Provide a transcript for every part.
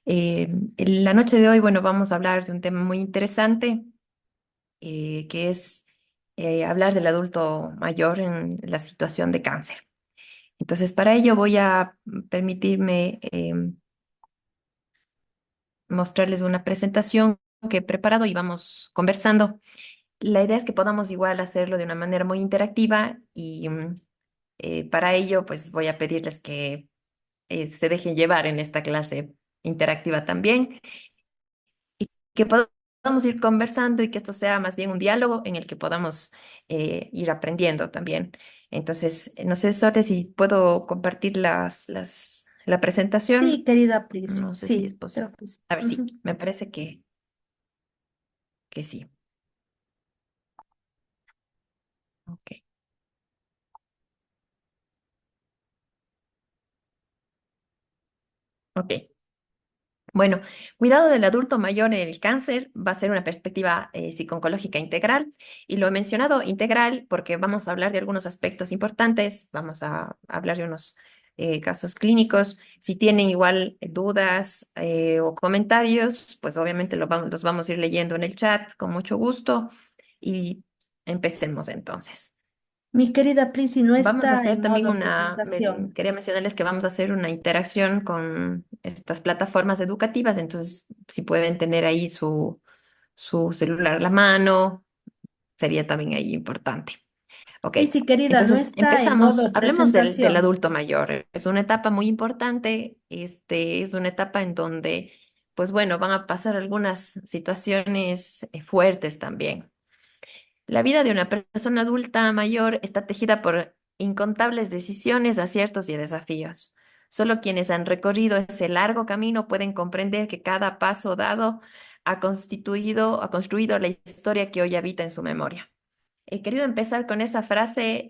En la noche de hoy, bueno, vamos a hablar de un tema muy interesante, que es hablar del adulto mayor en la situación de cáncer. Entonces, para ello voy a permitirme mostrarles una presentación que he preparado y vamos conversando. La idea es que podamos igual hacerlo de una manera muy interactiva y para ello, pues voy a pedirles que se dejen llevar en esta clase interactiva también y que podamos ir conversando y que esto sea más bien un diálogo en el que podamos ir aprendiendo también. Entonces, no sé, Sore, si puedo compartir la Sí, presentación. querida Pris, No sé si es sí, posible. creo que sí. A ver, sí, Ujú. me parece que sí. Ok. Ok. Bueno, cuidado del adulto mayor en el cáncer va a ser una perspectiva psico-oncológica integral y lo he mencionado integral porque vamos a hablar de algunos aspectos importantes, vamos a hablar de unos casos clínicos. Si tienen igual dudas o comentarios, pues obviamente los vamos a ir leyendo en el chat con mucho gusto y empecemos entonces. Mi querida Pris, si no Vamos a está hacer en también modo presentación. quería mencionarles que vamos a hacer una interacción con estas plataformas educativas, entonces si pueden tener ahí su celular a la mano, sería también ahí importante. Ok, Sí, sí, querida, no entonces está en empezamos, modo hablemos del presentación. adulto mayor. Es una etapa muy importante, es una etapa en donde, pues bueno, van a pasar algunas situaciones fuertes también. La vida de una persona adulta mayor está tejida por incontables decisiones, aciertos y desafíos. Solo quienes han recorrido ese largo camino pueden comprender que cada paso dado ha construido la historia que hoy habita en su memoria. He querido empezar con esa frase,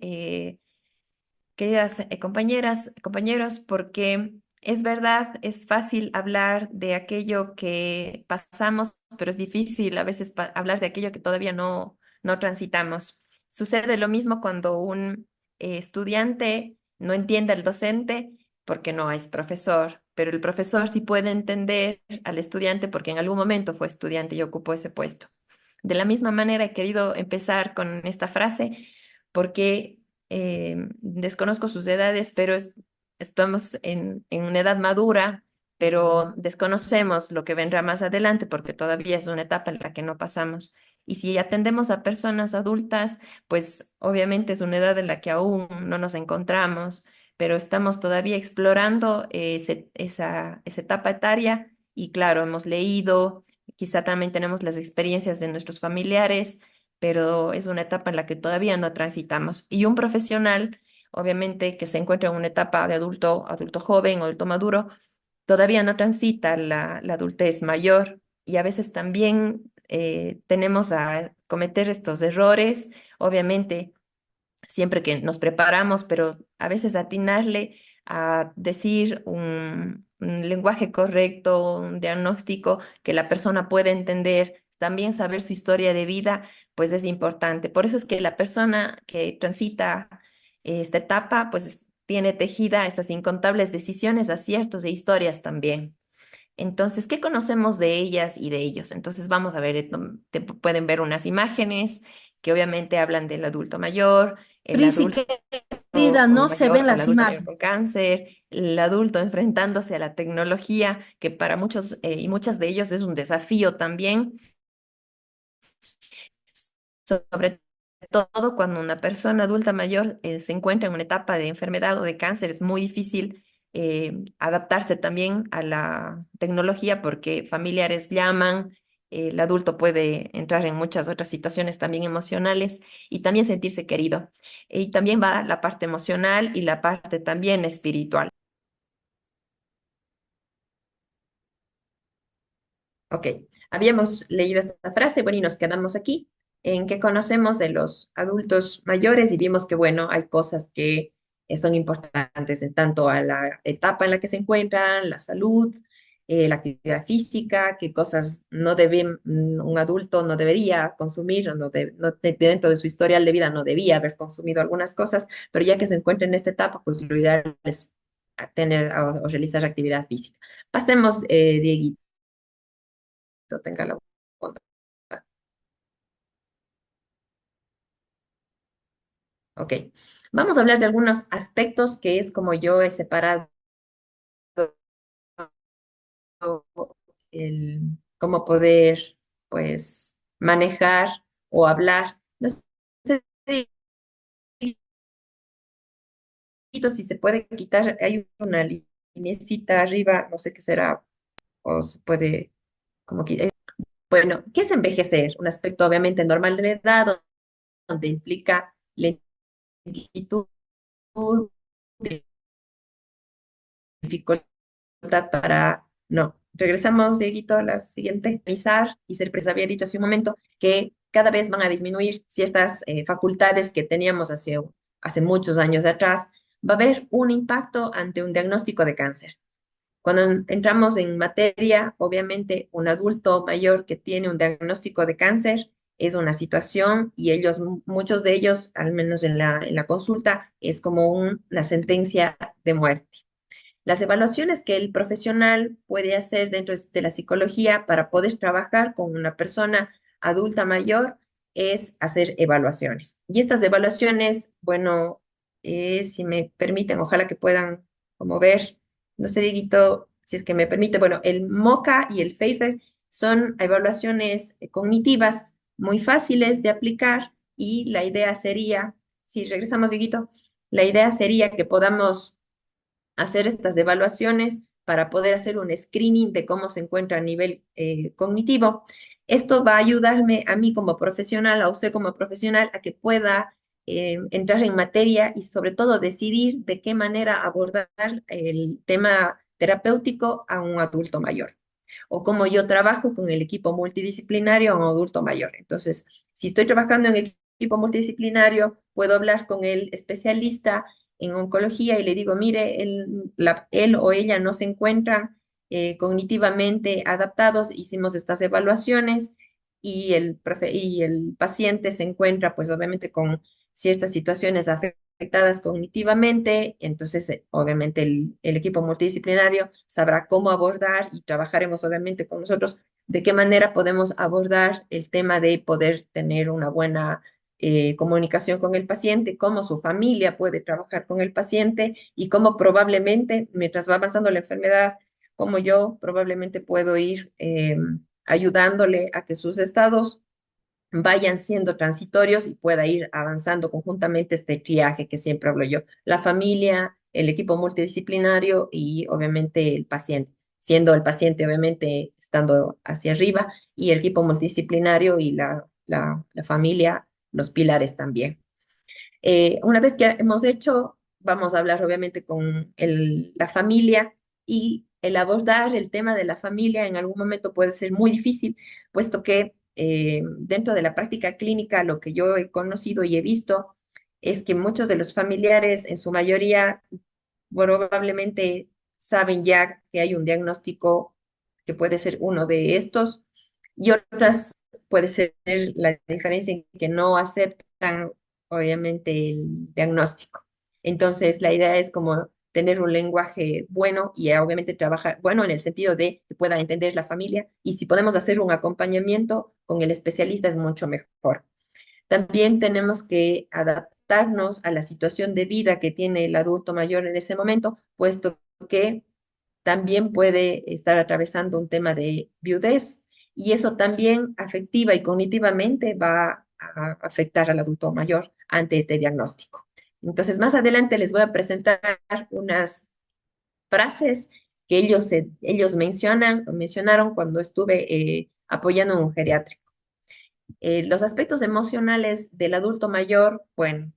queridas compañeras, compañeros, porque es verdad, es fácil hablar de aquello que pasamos, pero es difícil a veces hablar de aquello que todavía no transitamos. Sucede lo mismo cuando un estudiante no entiende al docente porque no es profesor, pero el profesor sí puede entender al estudiante porque en algún momento fue estudiante y ocupó ese puesto. De la misma manera he querido empezar con esta frase porque desconozco sus edades, pero estamos en una edad madura, pero desconocemos lo que vendrá más adelante porque todavía es una etapa en la que no pasamos. Y si atendemos a personas adultas, pues obviamente es una edad en la que aún no nos encontramos, pero estamos todavía explorando esa etapa etaria y claro, hemos leído, quizá también tenemos las experiencias de nuestros familiares, pero es una etapa en la que todavía no transitamos. Y un profesional, obviamente, que se encuentra en una etapa de adulto joven o adulto maduro, todavía no transita la adultez mayor y a veces también tenemos a cometer estos errores, obviamente siempre que nos preparamos, pero a veces atinarle a decir un lenguaje correcto, un diagnóstico que la persona pueda entender, también saber su historia de vida, pues es importante. Por eso es que la persona que transita esta etapa, pues tiene tejida estas incontables decisiones, aciertos e historias también. Entonces, ¿qué conocemos de ellas y de ellos? Entonces, vamos a ver, pueden ver unas imágenes que obviamente hablan del adulto mayor, el Pris, y adulto querida, no se mayor ven o la las adulta mayor imágenes. con cáncer, el adulto enfrentándose a la tecnología, que para muchos y muchas de ellos es un desafío también, sobre todo cuando una persona adulta mayor se encuentra en una etapa de enfermedad o de cáncer, es muy difícil adaptarse también a la tecnología porque familiares llaman, el adulto puede entrar en muchas otras situaciones también emocionales y también sentirse querido. Y también va la parte emocional y la parte también espiritual. Ok, habíamos leído esta frase, bueno, y nos quedamos aquí, en que conocemos de los adultos mayores y vimos que, bueno, hay cosas que son importantes en tanto a la etapa en la que se encuentran, la salud, la actividad física, qué cosas un adulto no debería consumir, o dentro de su historial de vida no debía haber consumido algunas cosas, pero ya que se encuentra en esta etapa, pues lo ideal es a tener o realizar actividad física. Pasemos, Dieguito, tenga la bondad. Ok, vamos a hablar de algunos aspectos que es como yo he separado el cómo poder, pues, manejar o hablar. No sé si se puede quitar, hay una linecita arriba, no sé qué será, o se puede, como que, bueno, ¿qué es envejecer? Un aspecto obviamente normal de la edad, donde implica lentitud, dificultad para, no. Regresamos, Dieguito, a la siguiente. Revisar y ser, pues había dicho hace un momento que cada vez van a disminuir ciertas facultades que teníamos hace muchos años atrás. Va a haber un impacto ante un diagnóstico de cáncer. Cuando entramos en materia, obviamente un adulto mayor que tiene un diagnóstico de cáncer es una situación y ellos, muchos de ellos, al menos en la consulta, es como una sentencia de muerte. Las evaluaciones que el profesional puede hacer dentro de la psicología para poder trabajar con una persona adulta mayor es hacer evaluaciones. Y estas evaluaciones, bueno, si me permiten, ojalá que puedan como ver, no sé, Dieguito, si es que me permite, bueno, el MOCA y el FAFER son evaluaciones cognitivas muy fáciles de aplicar y la idea sería, si regresamos, Dieguito, la idea sería que podamos hacer estas evaluaciones para poder hacer un screening de cómo se encuentra a nivel cognitivo. Esto va a ayudarme a mí como profesional, a usted como profesional, a que pueda entrar en materia y sobre todo decidir de qué manera abordar el tema terapéutico a un adulto mayor o como yo trabajo con el equipo multidisciplinario a un adulto mayor. Entonces, si estoy trabajando en equipo multidisciplinario, puedo hablar con el especialista en oncología y le digo, mire, él o ella no se encuentran cognitivamente adaptados, hicimos estas evaluaciones y el paciente se encuentra pues obviamente con ciertas situaciones afectadas cognitivamente, entonces obviamente el equipo multidisciplinario sabrá cómo abordar y trabajaremos obviamente con nosotros de qué manera podemos abordar el tema de poder tener una buena comunicación con el paciente, cómo su familia puede trabajar con el paciente y cómo probablemente, mientras va avanzando la enfermedad, como yo probablemente puedo ir ayudándole a que sus estados vayan siendo transitorios y pueda ir avanzando conjuntamente este triaje que siempre hablo yo, la familia, el equipo multidisciplinario y obviamente el paciente, siendo el paciente obviamente estando hacia arriba y el equipo multidisciplinario y la familia, los pilares también. Una vez que hemos hecho, vamos a hablar obviamente con la familia y el abordar el tema de la familia en algún momento puede ser muy difícil, puesto que dentro de la práctica clínica lo que yo he conocido y he visto es que muchos de los familiares, en su mayoría, probablemente saben ya que hay un diagnóstico que puede ser uno de estos y otras puede ser la diferencia en que no aceptan obviamente el diagnóstico. Entonces, la idea es como tener un lenguaje bueno y obviamente trabajar, bueno, en el sentido de que pueda entender la familia y si podemos hacer un acompañamiento con el especialista es mucho mejor. También tenemos que adaptarnos a la situación de vida que tiene el adulto mayor en ese momento, puesto que también puede estar atravesando un tema de viudez y eso también afectiva y cognitivamente va a afectar al adulto mayor ante este diagnóstico. Entonces, más adelante les voy a presentar unas frases que ellos mencionaron cuando estuve apoyando a un geriátrico. Los aspectos emocionales del adulto mayor, bueno,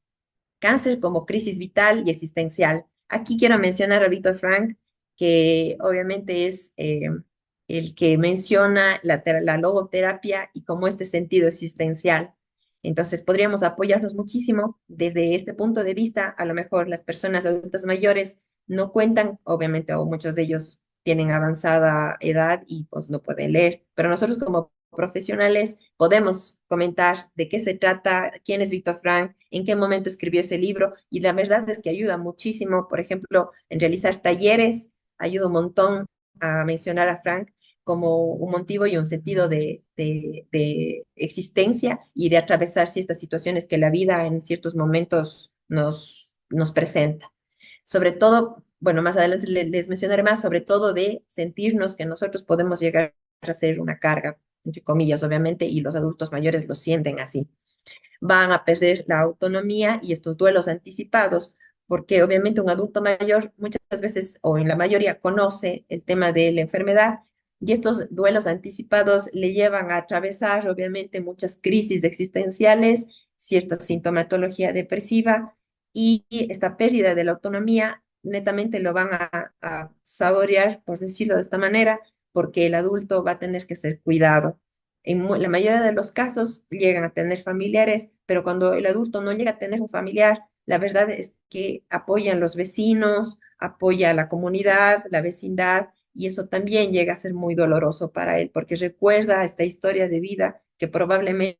cáncer como crisis vital y existencial. Aquí quiero mencionar a Víctor Frank, que obviamente es el que menciona la logoterapia y como este sentido existencial. Entonces, podríamos apoyarnos muchísimo desde este punto de vista. A lo mejor las personas adultas mayores no cuentan, obviamente, o muchos de ellos tienen avanzada edad y pues no pueden leer, pero nosotros como profesionales podemos comentar de qué se trata, quién es Víctor Frank, en qué momento escribió ese libro, y la verdad es que ayuda muchísimo, por ejemplo, en realizar talleres, ayuda un montón a mencionar a Frank como un motivo y un sentido de existencia y de atravesar ciertas situaciones que la vida en ciertos momentos nos presenta. Sobre todo, bueno, más adelante les mencionaré más, sobre todo de sentirnos que nosotros podemos llegar a ser una carga, entre comillas, obviamente, y los adultos mayores lo sienten así. Van a perder la autonomía y estos duelos anticipados, porque obviamente un adulto mayor muchas veces o en la mayoría conoce el tema de la enfermedad y estos duelos anticipados le llevan a atravesar obviamente muchas crisis existenciales, cierta sintomatología depresiva y esta pérdida de la autonomía netamente lo van a saborear, por decirlo de esta manera, porque el adulto va a tener que ser cuidado. En la mayoría de los casos llegan a tener familiares, pero cuando el adulto no llega a tener un familiar, la verdad es que apoyan los vecinos, apoya a la comunidad, la vecindad, y eso también llega a ser muy doloroso para él, porque recuerda esta historia de vida que probablemente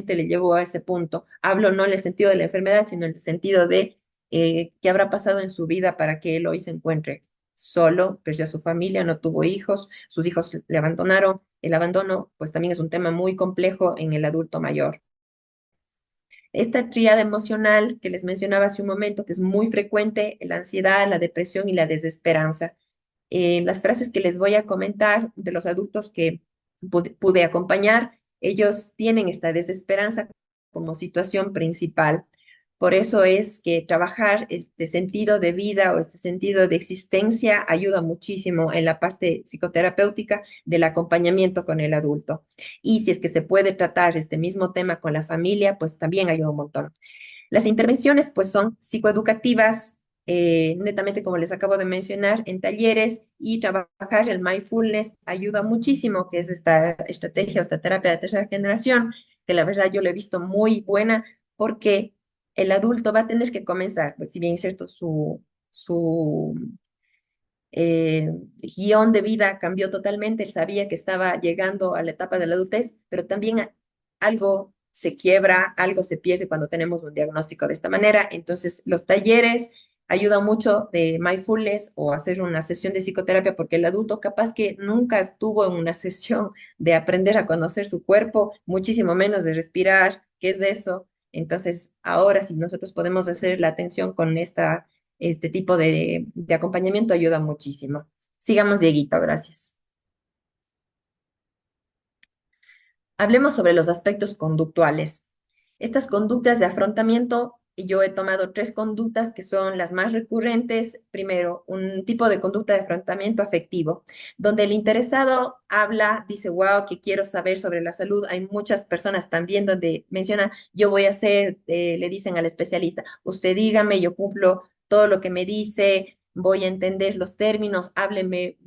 le llevó a ese punto. Hablo no en el sentido de la enfermedad, sino en el sentido de qué habrá pasado en su vida para que él hoy se encuentre solo, perdió a su familia, no tuvo hijos, sus hijos le abandonaron. El abandono, pues también es un tema muy complejo en el adulto mayor. Esta tríada emocional que les mencionaba hace un momento, que es muy frecuente, la ansiedad, la depresión y la desesperanza. Las frases que les voy a comentar de los adultos que pude acompañar, ellos tienen esta desesperanza como situación principal. Por eso es que trabajar este sentido de vida o este sentido de existencia ayuda muchísimo en la parte psicoterapéutica del acompañamiento con el adulto. Y si es que se puede tratar este mismo tema con la familia, pues también ayuda un montón. Las intervenciones pues son psicoeducativas, netamente como les acabo de mencionar, en talleres y trabajar el mindfulness ayuda muchísimo, que es esta estrategia o esta terapia de tercera generación, que la verdad yo la he visto muy buena porque el adulto va a tener que comenzar, pues si bien es cierto, su eh, guión de vida cambió totalmente, él sabía que estaba llegando a la etapa de la adultez, pero también algo se quiebra, algo se pierde cuando tenemos un diagnóstico de esta manera. Entonces, los talleres ayudan mucho de mindfulness o hacer una sesión de psicoterapia porque el adulto capaz que nunca estuvo en una sesión de aprender a conocer su cuerpo, muchísimo menos de respirar, ¿qué es eso? Entonces, ahora si nosotros podemos hacer la atención con este tipo de acompañamiento ayuda muchísimo. Sigamos, Dieguito, gracias. Hablemos sobre los aspectos conductuales. Estas conductas de afrontamiento, yo he tomado tres conductas que son las más recurrentes. Primero, un tipo de conducta de afrontamiento afectivo, donde el interesado habla, dice, wow, que quiero saber sobre la salud. Hay muchas personas también donde mencionan, yo voy a hacer, le dicen al especialista, usted dígame, yo cumplo todo lo que me dice, voy a entender los términos, hábleme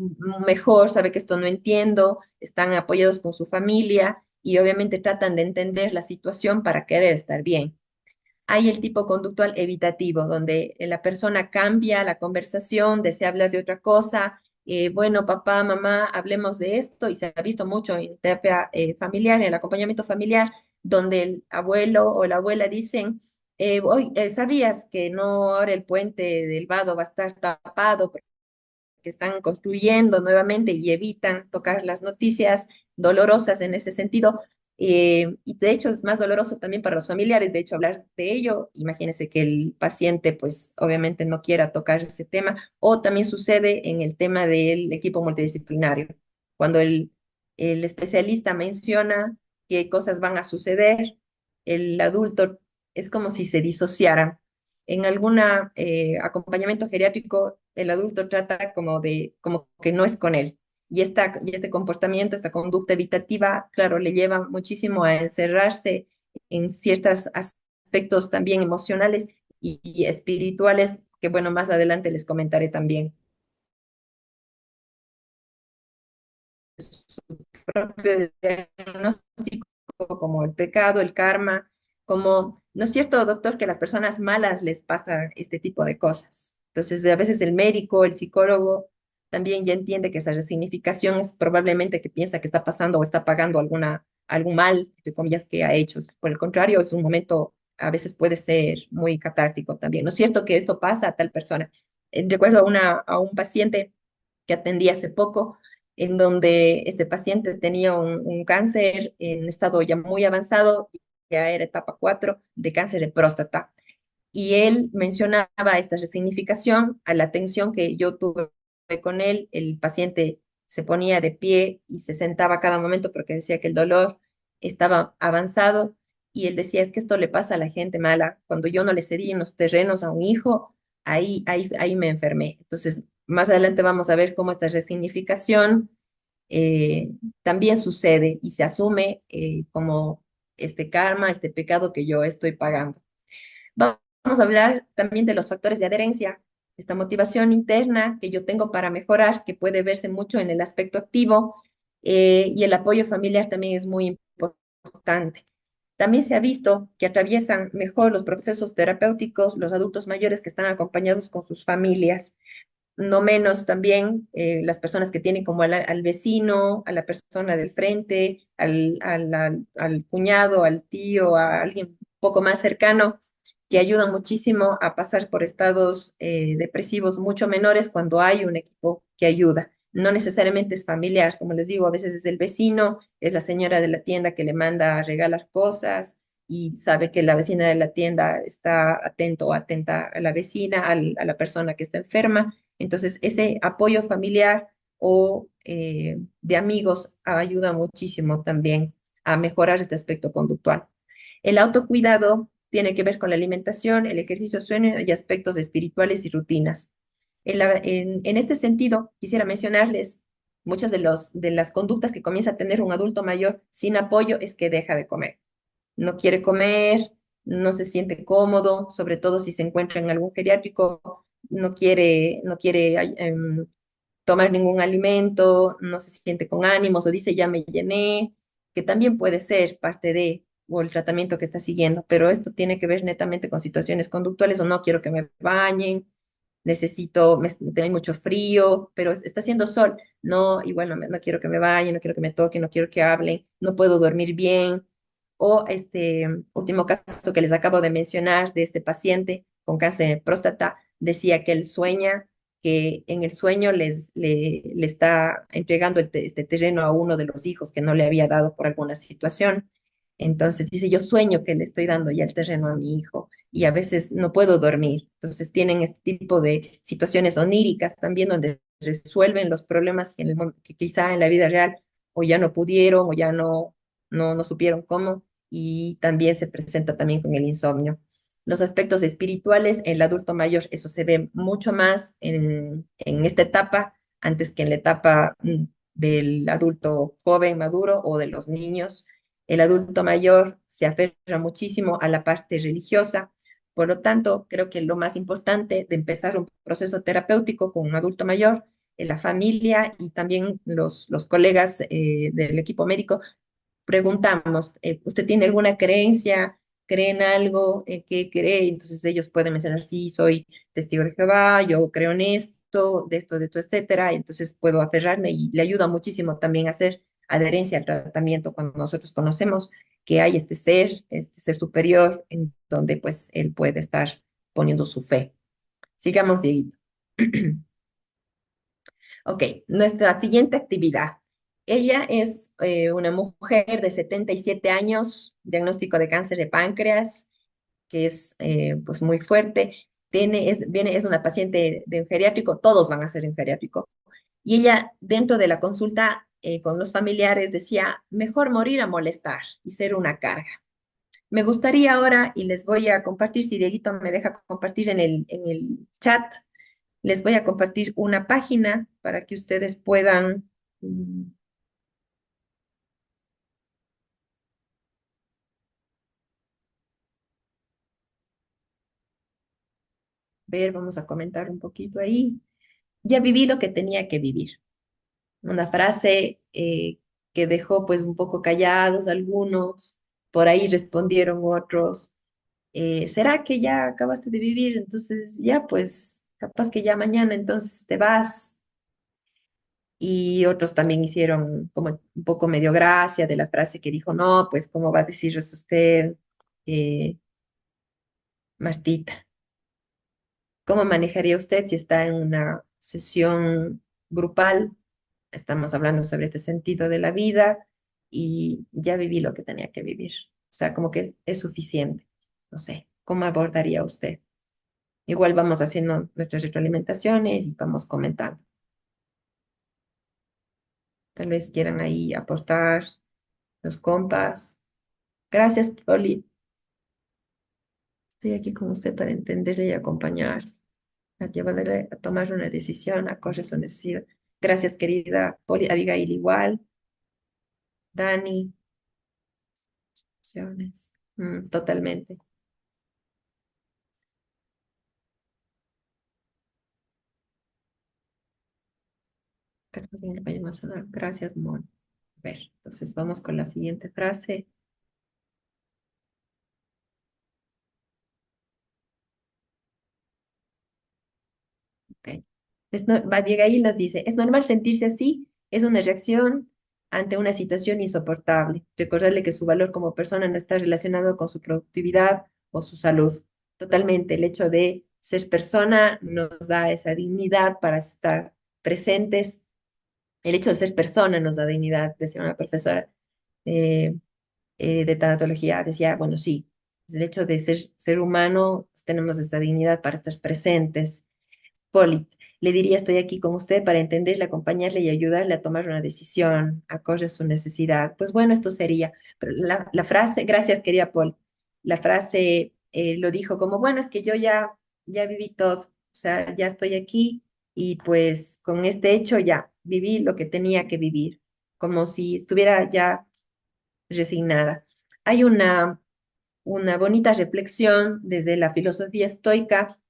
mejor, sabe que esto no entiendo, están apoyados con su familia y obviamente tratan de entender la situación para querer estar bien. Hay el tipo conductual evitativo, donde la persona cambia la conversación, desea hablar de otra cosa. Bueno, papá, mamá, hablemos de esto, y se ha visto mucho en terapia familiar, en el acompañamiento familiar, donde el abuelo o la abuela dicen, hoy, ¿sabías que no ahora el puente del Vado va a estar tapado que están construyendo nuevamente y evitan tocar las noticias dolorosas en ese sentido? Y de hecho es más doloroso también para los familiares, de hecho, hablar de ello. Imagínense que el paciente, pues obviamente no quiera tocar ese tema, o también sucede en el tema del equipo multidisciplinario, cuando el especialista menciona qué cosas van a suceder, el adulto es como si se disociara. En algún acompañamiento geriátrico, el adulto trata como que no es con él. Y este comportamiento, esta conducta evitativa, claro, le lleva muchísimo a encerrarse en ciertos aspectos también emocionales y espirituales, que bueno, más adelante les comentaré también. Propio diagnóstico como el pecado, el karma, como, ¿no es cierto, doctor, que a las personas malas les pasa este tipo de cosas? Entonces, a veces el médico, el psicólogo también ya entiende que esa resignificación es probablemente que piensa que está pasando o está pagando algún mal, entre comillas, que ha hecho. Por el contrario, es un momento, a veces puede ser muy catártico también. ¿No es cierto que esto pasa a tal persona? Recuerdo a un paciente que atendí hace poco, en donde este paciente tenía un cáncer en estado ya muy avanzado, ya era etapa 4 de cáncer de próstata. Y él mencionaba esta resignificación a la atención que yo tuve con él. El paciente se ponía de pie y se sentaba a cada momento porque decía que el dolor estaba avanzado y él decía, es que esto le pasa a la gente mala. Cuando yo no le cedí en los terrenos a un hijo, ahí me enfermé. Entonces, más adelante vamos a ver cómo esta resignificación eh, también sucede y se asume como este karma, este pecado que yo estoy pagando. Vamos a hablar también de los factores de adherencia, esta motivación interna que yo tengo para mejorar, que puede verse mucho en el aspecto activo, y el apoyo familiar también es muy importante. También se ha visto que atraviesan mejor los procesos terapéuticos los adultos mayores que están acompañados con sus familias, no menos también las personas que tienen como al vecino, a la persona del frente, al cuñado, al tío, a alguien un poco más cercano, que ayudan muchísimo a pasar por estados depresivos mucho menores cuando hay un equipo que ayuda. No necesariamente es familiar, como les digo, a veces es el vecino, es la señora de la tienda que le manda a regalar cosas y sabe que la vecina de la tienda está atento o atenta a la vecina, a la persona que está enferma. Entonces, ese apoyo familiar o de amigos ayuda muchísimo también a mejorar este aspecto conductual. El autocuidado tiene que ver con la alimentación, el ejercicio, sueño y aspectos espirituales y rutinas. En este sentido, quisiera mencionarles muchas de las conductas que comienza a tener un adulto mayor sin apoyo es que deja de comer. No quiere comer, no se siente cómodo, sobre todo si se encuentra en algún geriátrico, no quiere tomar ningún alimento, no se siente con ánimos o dice ya me llené, que también puede ser parte de o el tratamiento que está siguiendo, pero esto tiene que ver netamente con situaciones conductuales o no quiero que me bañen, tengo mucho frío, pero está haciendo sol, no, igual no quiero que me bañen, no quiero que me toquen, no quiero que hablen, no puedo dormir bien. O este último caso que les acabo de mencionar de este paciente con cáncer de próstata, decía que él sueña que en el sueño le está entregando este terreno a uno de los hijos que no le había dado por alguna situación. Entonces dice, yo sueño que le estoy dando ya el terreno a mi hijo y a veces no puedo dormir. Entonces tienen este tipo de situaciones oníricas también donde resuelven los problemas que quizá en la vida real o ya no pudieron o ya no supieron cómo y también se presenta también con el insomnio. Los aspectos espirituales, en el adulto mayor, eso se ve mucho más en esta etapa antes que en la etapa del adulto joven, maduro o de los niños. El adulto mayor se aferra muchísimo a la parte religiosa. Por lo tanto, creo que lo más importante de empezar un proceso terapéutico con un adulto mayor, la familia y también los colegas del equipo médico, preguntamos, ¿usted tiene alguna creencia? ¿Cree en algo? ¿Qué cree? Entonces ellos pueden mencionar, sí, soy testigo de Jehová, yo creo en esto, de esto, etcétera. Entonces puedo aferrarme y le ayuda muchísimo también a hacer adherencia al tratamiento cuando nosotros conocemos que hay este ser superior, en donde pues él puede estar poniendo su fe. Sigamos, Dieguito. Ok, nuestra siguiente actividad. Ella es una mujer de 77 años, diagnóstico de cáncer de páncreas, que es pues muy fuerte. Es una paciente de un geriátrico, todos van a ser un geriátrico. Y ella, dentro de la consulta con los familiares, decía, mejor morir a molestar y ser una carga. Me gustaría ahora, y les voy a compartir, si Dieguito me deja compartir en el chat, les voy a compartir una página para que ustedes puedan ver, vamos a comentar un poquito ahí. Ya viví lo que tenía que vivir. Una frase que dejó pues un poco callados algunos, por ahí respondieron otros. ¿Será que ya acabaste de vivir? Entonces ya pues capaz que ya mañana entonces te vas. y otros también hicieron como un poco medio gracia de la frase que dijo, no, pues, ¿cómo va a decir eso usted, eh, Martita? ¿Cómo manejaría usted si está en una sesión grupal? Estamos hablando sobre este sentido de la vida y ya viví lo que tenía que vivir. O sea, como que es suficiente. No sé, ¿cómo abordaría usted? Igual vamos haciendo nuestras retroalimentaciones y vamos comentando. Tal vez quieran ahí aportar los compas. Gracias, Poli. Estoy aquí con usted para entenderle y acompañar, a llevarle a tomar una decisión acorde a su necesidad. Gracias, querida Poli. Abigail igual. Dani. Opciones. Totalmente. Carlos, bien, vaya más a dar. Gracias, Mon. A ver, entonces vamos con la siguiente frase. Ok. Abigail nos dice, es normal sentirse así, es una reacción ante una situación insoportable. Recordarle que su valor como persona no está relacionado con su productividad o su salud. Totalmente, el hecho de ser persona nos da esa dignidad para estar presentes. El hecho de ser persona nos da dignidad, decía una profesora eh, de tanatología. Decía, bueno, sí, el hecho de ser humano, pues, tenemos esta dignidad para estar presentes. Polit, le diría, estoy aquí con usted para entenderle, acompañarle y ayudarle a tomar una decisión acorde a su necesidad. Pues bueno, esto sería. Pero la frase, gracias, querida Paul, la frase lo dijo como, bueno, es que yo ya viví todo, o sea, ya estoy aquí y pues con este hecho ya viví lo que tenía que vivir, como si estuviera ya resignada. Hay una bonita reflexión desde la filosofía estoica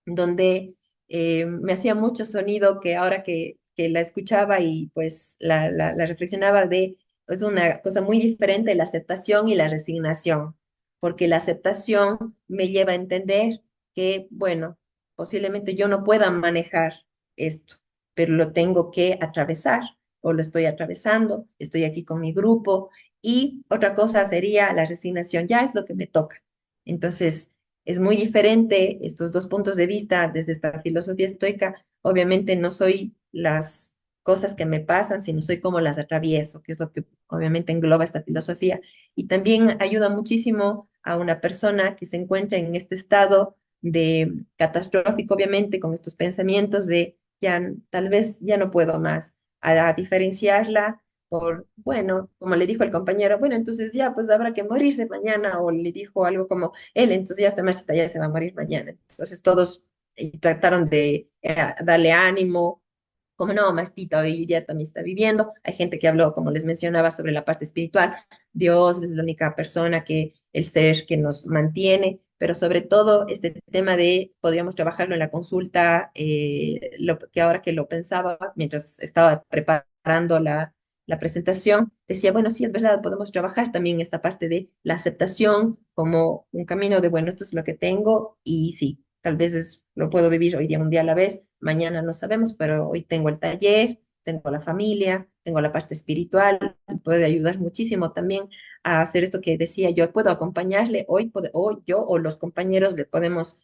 donde me hacía mucho sonido que ahora que la escuchaba y pues la reflexionaba de, es una cosa muy diferente la aceptación y la resignación, porque la aceptación me lleva a entender que, bueno, posiblemente yo no pueda manejar esto, pero lo tengo que atravesar o lo estoy atravesando, estoy aquí con mi grupo y otra cosa sería la resignación, ya es lo que me toca. Entonces, es muy diferente estos dos puntos de vista desde esta filosofía estoica. Obviamente no soy las cosas que me pasan, sino soy como las atravieso, que es lo que obviamente engloba esta filosofía. Y también ayuda muchísimo a una persona que se encuentra en este estado de catastrófico, obviamente, con estos pensamientos de ya tal vez ya no puedo más, a diferenciarla por, bueno, como le dijo el compañero, bueno, entonces ya, pues habrá que morirse mañana, o le dijo algo como, el entusiasta Marcita ya se va a morir mañana. Entonces todos trataron de darle ánimo, como no, Martita hoy día también está viviendo. Hay gente que habló, como les mencionaba, sobre la parte espiritual. Dios es la única persona que, el ser que nos mantiene, pero sobre todo este tema de, podríamos trabajarlo en la consulta, lo, que ahora que lo pensaba, mientras estaba preparando la presentación, decía, bueno, sí, es verdad, podemos trabajar también esta parte de la aceptación como un camino de, bueno, esto es lo que tengo y sí, tal vez lo puedo vivir hoy día un día a la vez, mañana no sabemos, pero hoy tengo el taller, tengo la familia, tengo la parte espiritual, puede ayudar muchísimo también a hacer esto que decía yo, puedo acompañarle, hoy yo o los compañeros le podemos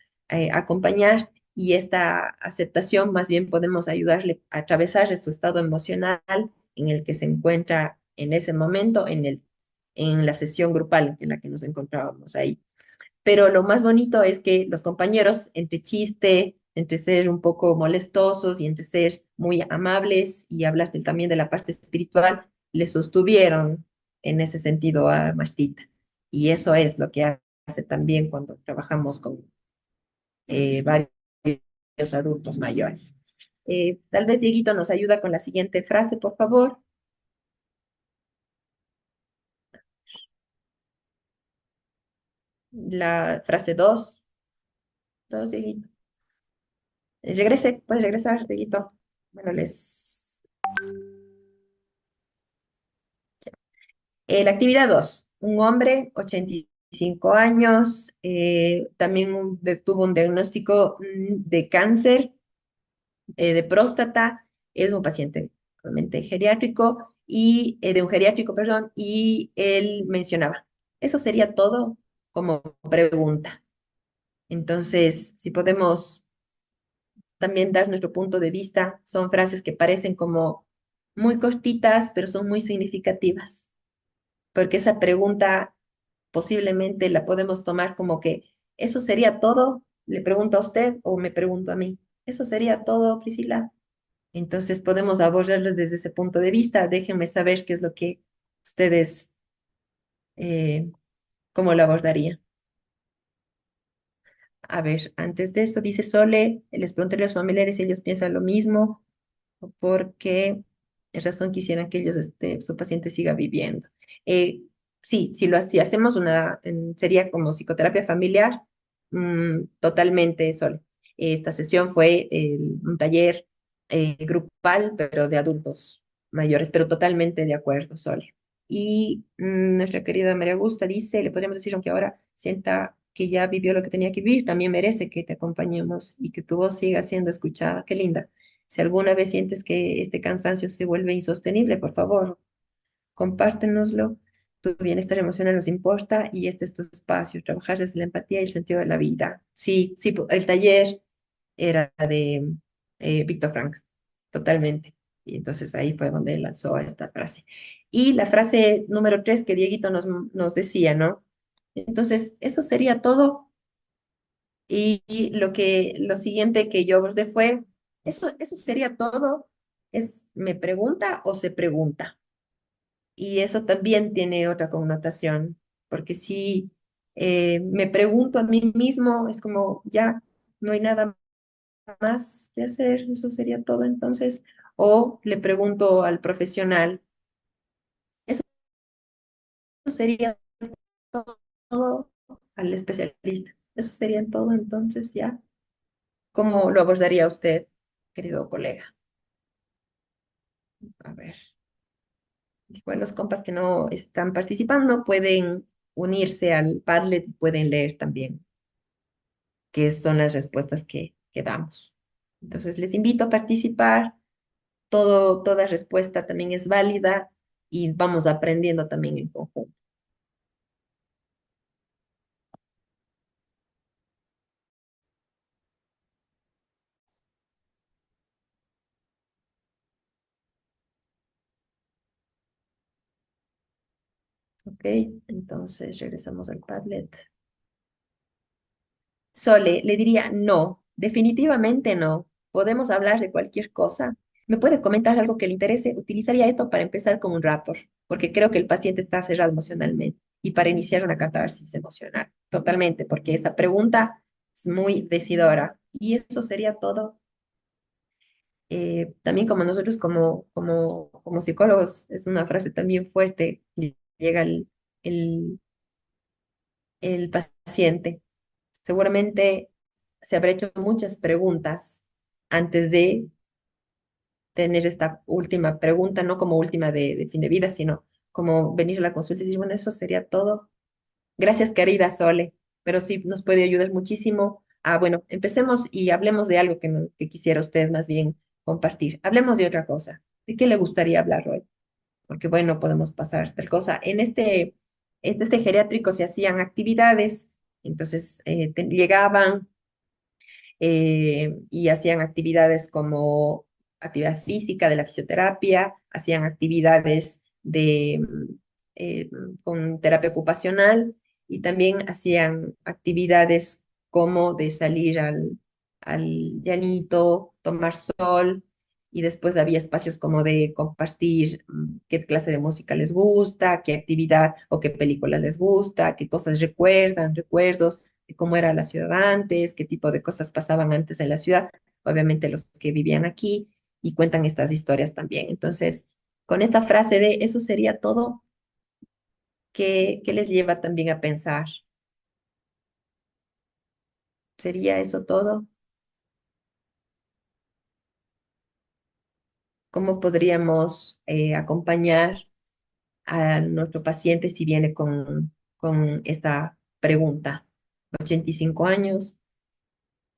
acompañar y esta aceptación más bien podemos ayudarle a atravesar su estado emocional en el que se encuentra en ese momento, en la sesión grupal en la que nos encontrábamos ahí. Pero lo más bonito es que los compañeros, entre chiste, entre ser un poco molestosos y entre ser muy amables, y hablaste también de la parte espiritual, le sostuvieron en ese sentido a Martita. Y eso es lo que hace también cuando trabajamos con varios adultos mayores. Tal vez Dieguito nos ayuda con la siguiente frase, por favor. La frase dos, Dieguito. Regrese, puedes regresar, Dieguito. Bueno, la actividad 2, un hombre, 85 años, también tuvo un diagnóstico de cáncer de próstata, es un paciente realmente geriátrico y de un geriátrico, perdón, y él mencionaba, eso sería todo como pregunta. Entonces, si podemos también dar nuestro punto de vista, son frases que parecen como muy cortitas, pero son muy significativas, porque esa pregunta posiblemente la podemos tomar como que eso sería todo, le pregunto a usted o me pregunto a mí. Eso sería todo, Priscila. Entonces podemos abordarlo desde ese punto de vista. Déjenme saber qué es lo que ustedes, cómo lo abordarían. A ver, antes de eso dice Sole, les preguntaré a los familiares si ellos piensan lo mismo o porque es razón quisieran que ellos, su paciente siga viviendo. Eh, sí, si hacemos sería como psicoterapia familiar, totalmente Sole. Esta sesión fue un taller grupal, pero de adultos mayores, pero totalmente de acuerdo, Sole. Y nuestra querida María Augusta dice, le podríamos decir, aunque ahora sienta que ya vivió lo que tenía que vivir, también merece que te acompañemos y que tu voz siga siendo escuchada. Qué linda. Si alguna vez sientes que este cansancio se vuelve insostenible, por favor, compártenoslo. Tu bienestar emocional nos importa y este es tu espacio, trabajar desde la empatía y el sentido de la vida. Sí, sí, el taller era de Víctor Frank, totalmente. Y entonces ahí fue donde él lanzó esta frase. Y la frase número 3 que Dieguito nos decía, ¿no? Entonces, eso sería todo. Y lo siguiente que yo abordé fue, eso sería todo. ¿Me pregunta o se pregunta? Y eso también tiene otra connotación, porque si me pregunto a mí mismo, es como, ya, no hay nada más que hacer, eso sería todo entonces. O le pregunto al profesional, eso sería todo, al especialista, eso sería todo entonces, ya. ¿Cómo lo abordaría usted, querido colega? A ver, bueno, los compas que no están participando pueden unirse al Padlet y pueden leer también qué son las respuestas que damos. Entonces, les invito a participar. Toda respuesta también es válida y vamos aprendiendo también en conjunto. ¿Ok? Entonces, regresamos al Padlet. Sole, le diría no, definitivamente no. Podemos hablar de cualquier cosa. ¿Me puede comentar algo que le interese? Utilizaría esto para empezar con un rapport, porque creo que el paciente está cerrado emocionalmente y para iniciar una catarsis emocional. Totalmente, porque esa pregunta es muy decidora. Y eso sería todo. También como nosotros como psicólogos, es una frase también fuerte. Llega el, el paciente. Seguramente se habrá hecho muchas preguntas antes de tener esta última pregunta, no como última de fin de vida, sino como venir a la consulta y decir, bueno, eso sería todo. Gracias, querida Sole, pero sí nos puede ayudar muchísimo. Bueno, empecemos y hablemos de algo que quisiera usted más bien compartir. Hablemos de otra cosa. ¿De qué le gustaría hablar hoy? Porque bueno, podemos pasar tal cosa. Este geriátrico se hacían actividades, entonces llegaban y hacían actividades como actividad física de la fisioterapia, hacían actividades eh, con terapia ocupacional y también hacían actividades como de salir al llanito, tomar sol, y después había espacios como de compartir qué clase de música les gusta, qué actividad o qué película les gusta, qué cosas recuerdan, recuerdos de cómo era la ciudad antes, qué tipo de cosas pasaban antes en la ciudad, obviamente los que vivían aquí, y cuentan estas historias también. Entonces, con esta frase de eso sería todo, ¿qué les lleva también a pensar? ¿Sería eso todo? ¿Cómo podríamos acompañar a nuestro paciente si viene con esta pregunta? 85 años,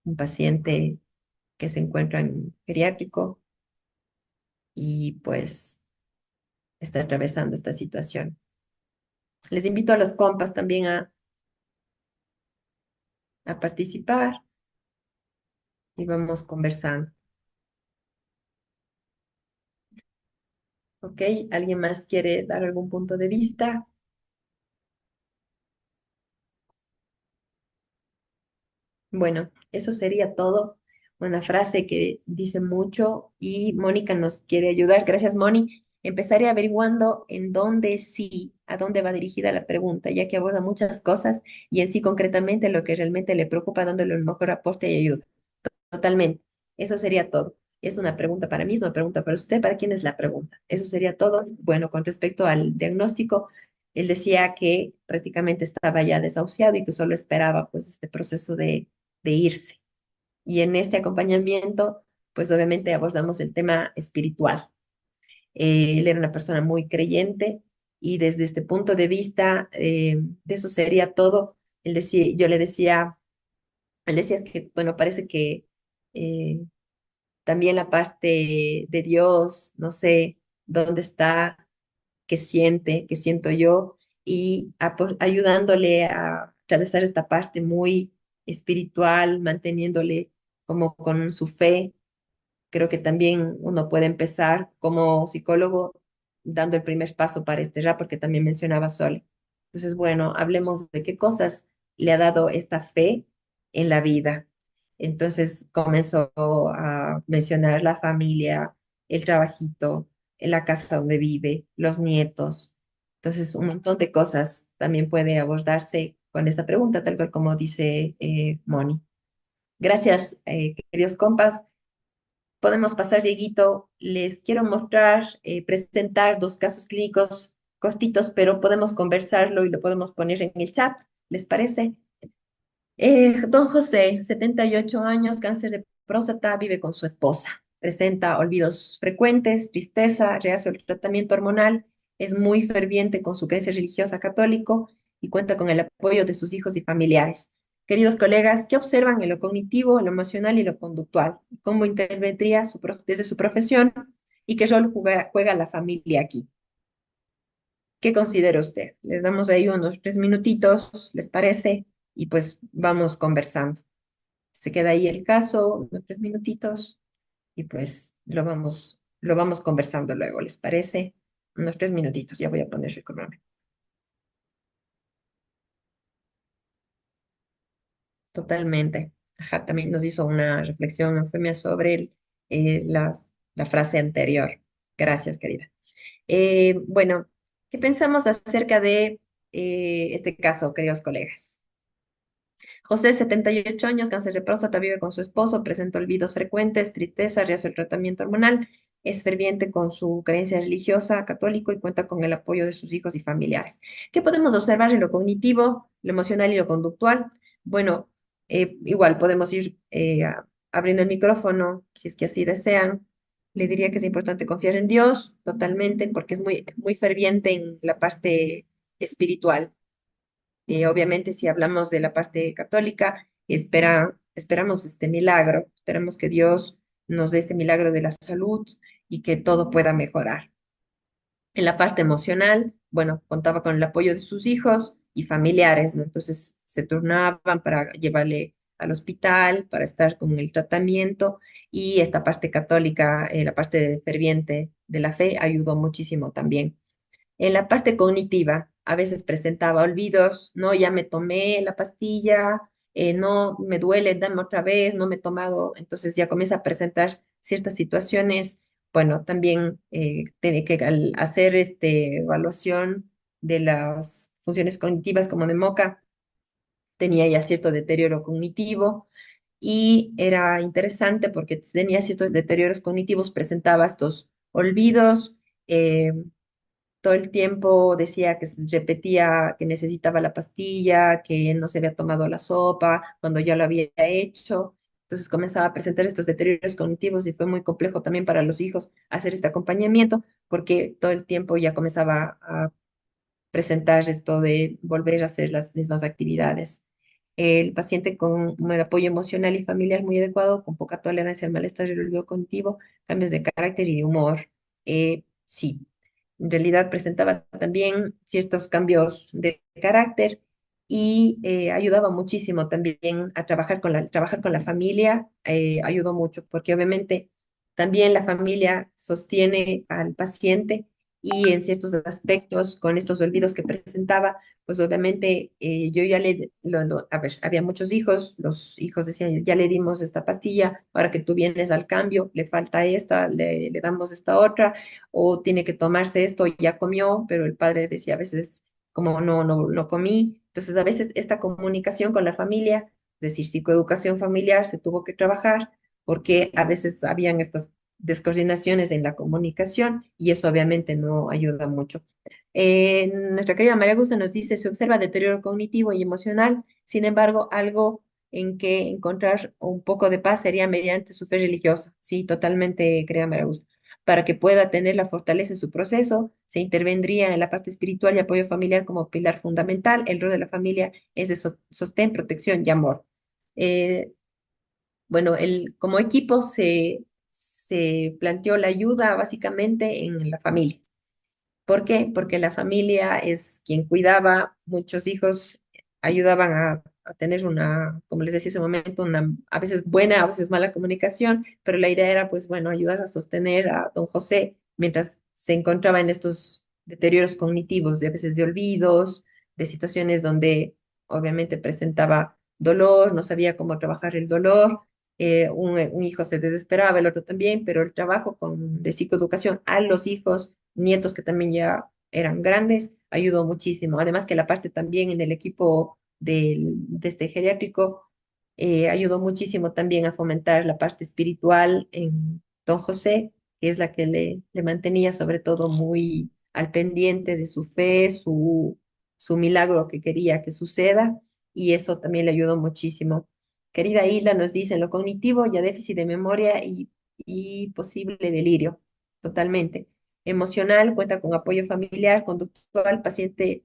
un paciente que se encuentra en geriátrico. y pues está atravesando esta situación. Les invito a los compas también a participar y vamos conversando. ¿Ok? ¿Alguien más quiere dar algún punto de vista? Bueno, eso sería todo. Una frase que dice mucho y Mónica nos quiere ayudar. Gracias, Moni. Empezaré averiguando en dónde sí, a dónde va dirigida la pregunta, ya que aborda muchas cosas y en sí concretamente lo que realmente le preocupa, dándole el mejor aporte y ayuda. Totalmente. Eso sería todo. Es una pregunta para mí, es una pregunta para usted. ¿Para quién es la pregunta? Eso sería todo. Bueno, con respecto al diagnóstico, él decía que prácticamente estaba ya desahuciado y que solo esperaba pues este proceso de irse. Y en este acompañamiento, pues obviamente abordamos el tema espiritual. Él era una persona muy creyente y desde este punto de vista, de eso sería todo. Él decía, yo le decía, él decía es que, bueno, parece que eh, también la parte de Dios, no sé dónde está, qué siente, qué siento yo, y ayudándole a atravesar esta parte muy espiritual, manteniéndole como con su fe. Creo que también uno puede empezar como psicólogo dando el primer paso para este rap, porque también mencionaba Sole. Entonces, bueno, hablemos de qué cosas le ha dado esta fe en la vida. Entonces comenzó a mencionar la familia, el trabajito, en la casa donde vive, los nietos. Entonces, un montón de cosas también puede abordarse con esta pregunta, tal cual como dice Moni. Gracias, queridos compas. Podemos pasar, Dieguito. Les quiero mostrar, presentar dos casos clínicos cortitos, pero podemos conversarlo y lo podemos poner en el chat. ¿Les parece? Don José, 78 años, cáncer de próstata, vive con su esposa. Presenta olvidos frecuentes, tristeza, reacio al tratamiento hormonal, es muy ferviente con su creencia religiosa católico y cuenta con el apoyo de sus hijos y familiares. Queridos colegas, ¿qué observan en lo cognitivo, lo emocional y lo conductual? ¿Cómo intervendría desde su profesión y qué rol juega la familia aquí? ¿Qué considera usted? Les damos ahí unos 3 minutitos, ¿les parece? Y pues vamos conversando. Se queda ahí el caso, unos 3 minutitos, y pues lo vamos conversando luego, ¿les parece? Unos 3 minutitos, ya voy a poner el cronómetro. Totalmente. Ajá, también nos hizo una reflexión, Eufemia, sobre la frase anterior. Gracias, querida. Bueno, ¿qué pensamos acerca de este caso, queridos colegas? José, 78 años, cáncer de próstata, vive con su esposo, presenta olvidos frecuentes, tristeza, rehace el tratamiento hormonal, es ferviente con su creencia religiosa, católico y cuenta con el apoyo de sus hijos y familiares. ¿Qué podemos observar en lo cognitivo, lo emocional y lo conductual? Bueno, igual podemos ir abriendo el micrófono, si es que así desean. Le diría que es importante confiar en Dios totalmente, porque es muy, muy ferviente en la parte espiritual. Obviamente, si hablamos de la parte católica, esperamos este milagro, esperamos que Dios nos dé este milagro de la salud y que todo pueda mejorar. En la parte emocional, bueno, contaba con el apoyo de sus hijos y familiares, ¿no? Entonces se turnaban para llevarle al hospital, para estar con el tratamiento y esta parte católica, la parte ferviente de la fe, ayudó muchísimo también. En la parte cognitiva, a veces presentaba olvidos, no, ya me tomé la pastilla, no, me duele, dame otra vez, no me he tomado, entonces ya comienza a presentar ciertas situaciones. Bueno, también tiene que al hacer evaluación de las funciones cognitivas como de MOCA, tenía ya cierto deterioro cognitivo y era interesante porque tenía ciertos deterioros cognitivos, presentaba estos olvidos, eh, todo el tiempo decía que se repetía que necesitaba la pastilla, que no se había tomado la sopa cuando ya lo había hecho. Entonces comenzaba a presentar estos deterioros cognitivos y fue muy complejo también para los hijos hacer este acompañamiento porque todo el tiempo ya comenzaba a presentar esto de volver a hacer las mismas actividades. El paciente con el apoyo emocional y familiar muy adecuado, con poca tolerancia al malestar y el olvido cognitivo, cambios de carácter y de humor. Sí, en realidad presentaba también ciertos cambios de carácter y ayudaba muchísimo también a trabajar con la familia, ayudó mucho, porque obviamente también la familia sostiene al paciente y en ciertos aspectos, con estos olvidos que presentaba, pues obviamente yo ya a ver, había muchos hijos, los hijos decían, ya le dimos esta pastilla, para que tú vienes al cambio, le falta esta, le damos esta otra, o tiene que tomarse esto, ya comió, pero el padre decía a veces, como no comí. Entonces, a veces esta comunicación con la familia, es decir, psicoeducación familiar, se tuvo que trabajar porque a veces habían estas descoordinaciones en la comunicación y eso obviamente no ayuda mucho. Nuestra querida María Augusta nos dice, se observa deterioro cognitivo y emocional, sin embargo, algo en que encontrar un poco de paz sería mediante su fe religiosa. Sí, totalmente, querida María Augusta. Para que pueda tener la fortaleza en su proceso, se intervendría en la parte espiritual y apoyo familiar como pilar fundamental. El rol de la familia es de sostén, protección y amor. Eh, bueno, como equipo se planteó la ayuda básicamente en la familia. ¿Por qué? Porque la familia es quien cuidaba, muchos hijos ayudaban a tener una, como les decía hace un momento, una a veces buena, a veces mala comunicación, pero la idea era, pues bueno, ayudar a sostener a don José mientras se encontraba en estos deterioros cognitivos, de a veces de olvidos, de situaciones donde obviamente presentaba dolor, no sabía cómo trabajar el dolor. Un hijo se desesperaba, el otro también, pero el trabajo de psicoeducación a los hijos nietos que también ya eran grandes, ayudó muchísimo. Además que la parte también en el equipo de este geriátrico ayudó muchísimo también a fomentar la parte espiritual en don José, que es la que le mantenía sobre todo muy al pendiente de su fe, su milagro que quería que suceda, y eso también le ayudó muchísimo. Querida Hilda nos dice, en lo cognitivo ya déficit de memoria y posible delirio, totalmente emocional, cuenta con apoyo familiar, conductual, paciente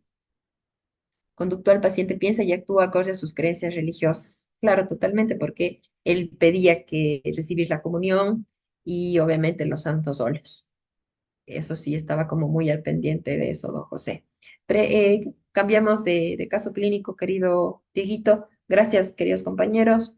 piensa y actúa acorde a sus creencias religiosas. Claro, totalmente, porque él pedía que recibir la comunión y obviamente los santos óleos. Eso sí, estaba como muy al pendiente de eso, don José. Cambiamos de caso clínico, querido Dieguito. Gracias, queridos compañeros.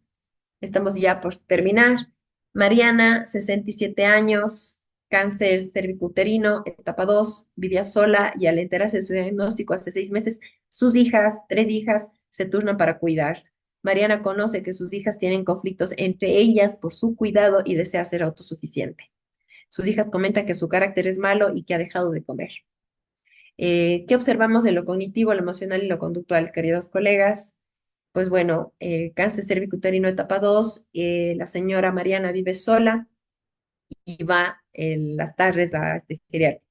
Estamos ya por terminar. Mariana, 67 años, cáncer cervicuterino, etapa 2, vivía sola y al enterarse de su diagnóstico hace 6 meses, sus hijas, 3 hijas, se turnan para cuidar. Mariana conoce que sus hijas tienen conflictos entre ellas por su cuidado y desea ser autosuficiente. Sus hijas comentan que su carácter es malo y que ha dejado de comer. ¿Qué observamos en lo cognitivo, lo emocional y lo conductual, queridos colegas? Pues bueno, cáncer cervicuterino etapa 2, la señora Mariana vive sola y va en las tardes a este geriátrico.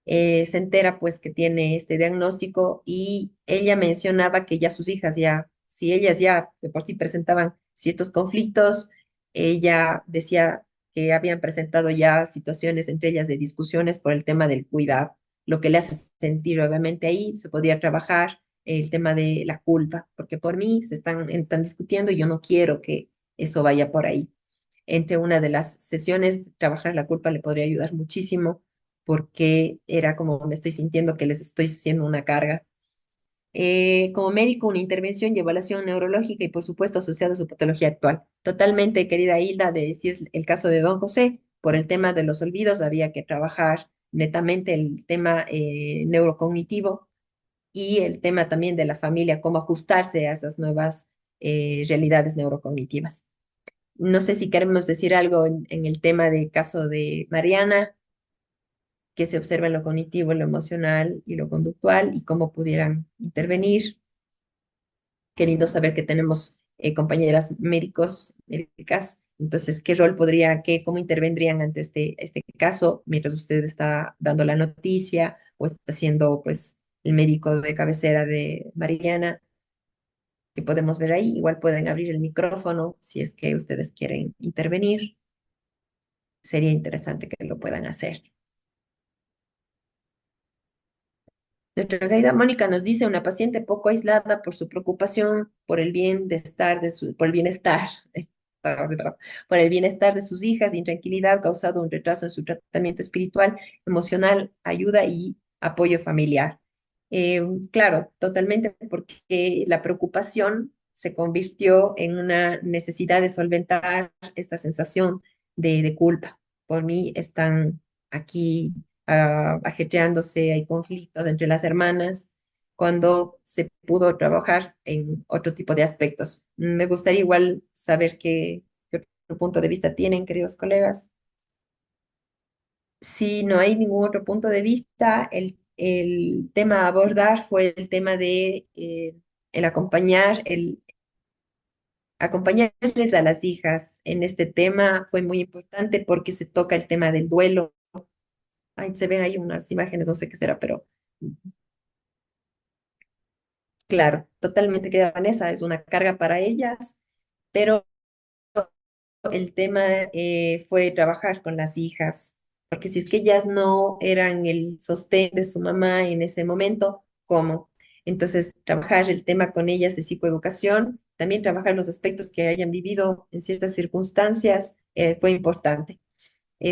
Se entera pues que tiene este diagnóstico y ella mencionaba que ya sus hijas ya, si ellas ya de por sí presentaban ciertos conflictos, ella decía que habían presentado ya situaciones entre ellas de discusiones por el tema del cuidado, lo que le hace sentir obviamente ahí se podría trabajar el tema de la culpa, porque por mí están discutiendo y yo no quiero que eso vaya por ahí. Entre una de las sesiones, trabajar la culpa le podría ayudar muchísimo porque era como me estoy sintiendo que les estoy haciendo una carga. Como médico, una intervención y evaluación neurológica y por supuesto asociada a su patología actual. Totalmente, querida Hilda, de si es el caso de don José, por el tema de los olvidos había que trabajar netamente el tema neurocognitivo y el tema también de la familia, cómo ajustarse a esas nuevas realidades neurocognitivas. No sé si queremos decir algo en el tema del caso de Mariana, que se observa en lo cognitivo, lo emocional y lo conductual y cómo pudieran intervenir. Qué lindo saber que tenemos compañeras médicas. Entonces, ¿qué rol cómo intervendrían ante este caso mientras usted está dando la noticia o está siendo, pues, el médico de cabecera de Mariana? Que podemos ver ahí. Igual pueden abrir el micrófono si es que ustedes quieren intervenir. Sería interesante que lo puedan hacer. Nuestra querida Mónica nos dice una paciente poco aislada por su preocupación por el bienestar de verdad, por el bienestar de sus hijas, intranquilidad causado un retraso en su tratamiento espiritual, emocional, ayuda y apoyo familiar. Eh, claro, totalmente, porque la preocupación se convirtió en una necesidad de solventar esta sensación de culpa. Por mí están aquí ajetreándose, hay conflictos entre las hermanas, cuando se pudo trabajar en otro tipo de aspectos. Me gustaría igual saber qué otro punto de vista tienen, queridos colegas. Si no hay ningún otro punto de vista, el tema a abordar fue el tema de el acompañarles a las hijas en este tema fue muy importante porque se toca el tema del duelo. Ahí se ven ahí unas imágenes, no sé qué será, pero claro, totalmente queda Vanessa, es una carga para ellas, pero el tema fue trabajar con las hijas, porque si es que ellas no eran el sostén de su mamá en ese momento, ¿cómo? Entonces, trabajar el tema con ellas de psicoeducación, también trabajar los aspectos que hayan vivido en ciertas circunstancias, fue importante.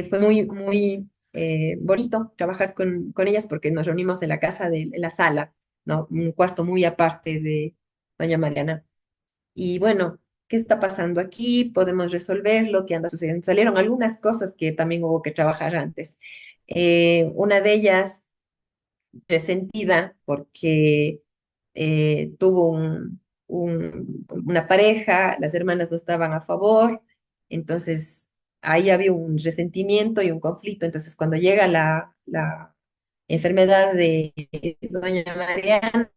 Fue muy bonito trabajar con ellas porque nos reunimos en la casa, en la sala, ¿no? Un cuarto muy aparte de doña Mariana. Y bueno, ¿qué está pasando aquí? Podemos resolver lo que anda sucediendo. Salieron algunas cosas que también hubo que trabajar antes. Una de ellas, resentida porque tuvo una pareja, las hermanas no estaban a favor, entonces ahí había un resentimiento y un conflicto. Entonces, cuando llega la enfermedad de doña Mariana,